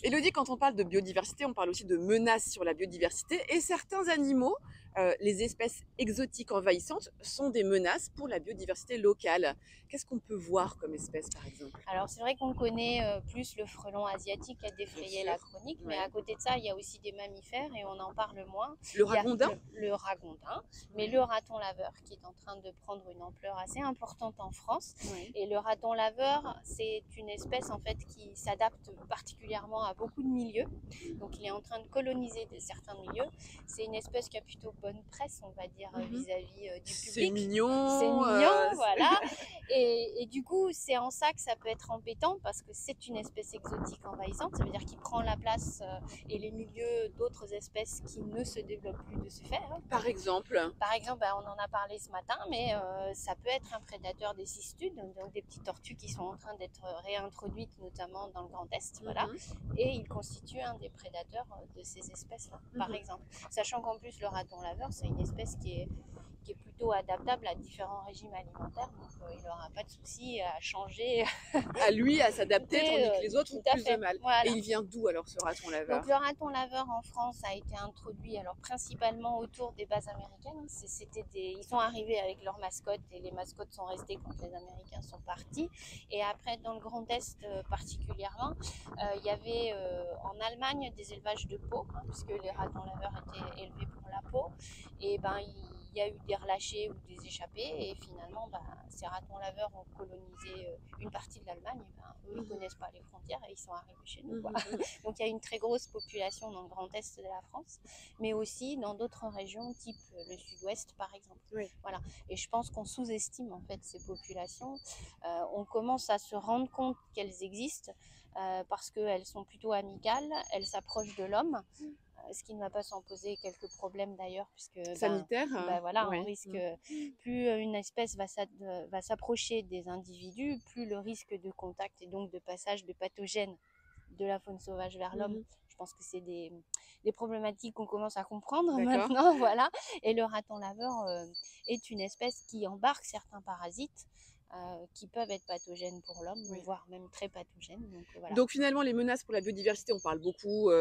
Élodie, quand on parle de biodiversité, on parle aussi de menaces sur la biodiversité et certains animaux, les espèces exotiques envahissantes, sont des menaces pour la biodiversité locale. Qu'est-ce qu'on peut voir comme espèce, par exemple? Alors c'est vrai qu'on connaît plus le frelon asiatique qui a Bien défrayé sûr, la chronique, mais ouais. à côté de ça, il y a aussi des mammifères et on en parle moins. Le Il y a ragondin? le ragondin, mais Ouais, le raton laveur qui est en train de prendre une ampleur assez importante en France. ouais. Et le raton laveur, c'est une espèce en fait qui s'adapte particulièrement à beaucoup de milieux. Donc il est en train de coloniser certains milieux. C'est une espèce qui a plutôt bonne presse, on va dire, Mhm. vis-à-vis du C'est public. C'est mignon. mignon, voilà. Et du coup, c'est en ça que ça peut être embêtant parce que c'est une espèce exotique envahissante. Ça veut dire qu'il prend la place et les milieux d'autres espèces qui ne se développent plus de ce fait, hein. Par exemple. Par exemple, bah, on en a parlé ce matin, mais ça peut être un prédateur des cistudes, donc des petites tortues qui sont en train d'être réintroduites, notamment dans le Grand Est. Voilà. Mhm, Et il constitue un des prédateurs de ces espèces-là, par mhm. exemple. Sachant qu'en plus, le raton laveur, c'est une espèce qui est plutôt adaptable à différents régimes alimentaires, donc il n'aura pas de souci à changer. À lui à s'adapter, tandis que les autres Tout ont à plus de fait. mal. Et Voilà. il vient d'où alors ce raton Donc laveur? le raton laveur en France a été introduit alors principalement autour des bases américaines. Ils sont arrivés avec leurs mascottes et les mascottes sont restées quand les Américains sont partis. Et après dans le Grand Est particulièrement, il y avait en Allemagne des élevages de peau, hein, puisque les ratons laveurs étaient élevés pour la peau. Et ben il y a eu des relâchés ou des échappés et finalement ces ratons laveurs ont colonisé une partie de l'Allemagne. Et eux ils Mhm, connaissent pas les frontières et ils sont arrivés chez nous, quoi. mhm, mhm. Donc il y a une très grosse population dans le Grand Est de la France, mais aussi dans d'autres régions, type le Sud-Ouest par exemple. Oui. Voilà. Et je pense qu'on sous-estime en fait ces populations. On commence à se rendre compte qu'elles existent parce qu'elles sont plutôt amicales, elles s'approchent de l'homme, ce qui ne va pas sans poser quelques problèmes d'ailleurs, puisque Sanitaire? voilà, on Oui. risque, plus une espèce va s'approcher des individus, plus le risque de contact et donc de passage de pathogènes de la faune sauvage vers l'homme. Mhm. Je pense que c'est des problématiques qu'on commence à comprendre D'accord. maintenant, voilà. Et le raton laveur est une espèce qui embarque certains parasites qui peuvent être pathogènes pour l'homme, Oui. voire même très pathogènes. Donc voilà. Donc finalement, les menaces pour la biodiversité, on parle beaucoup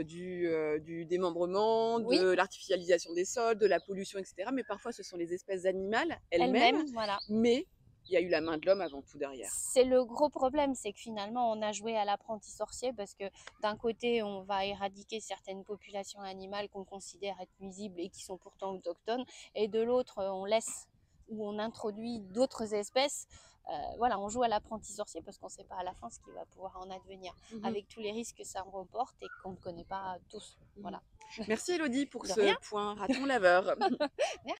du démembrement, Oui, de l'artificialisation des sols, de la pollution, etc. Mais parfois, ce sont les espèces animales elles-mêmes. elle-même, voilà. Mais il y a eu la main de l'homme avant tout derrière. C'est le gros problème, c'est que finalement on a joué à l'apprenti sorcier parce que d'un côté on va éradiquer certaines populations animales qu'on considère être nuisibles et qui sont pourtant autochtones, et de l'autre on laisse ou on introduit d'autres espèces. Voilà, on joue à l'apprenti sorcier parce qu'on ne sait pas à la fin ce qui va pouvoir en advenir, Mhm, avec tous les risques que ça comporte et qu'on ne connaît pas tous. mhm. Voilà. Merci Elodie pour De ce rien. point raton laveur. Merci.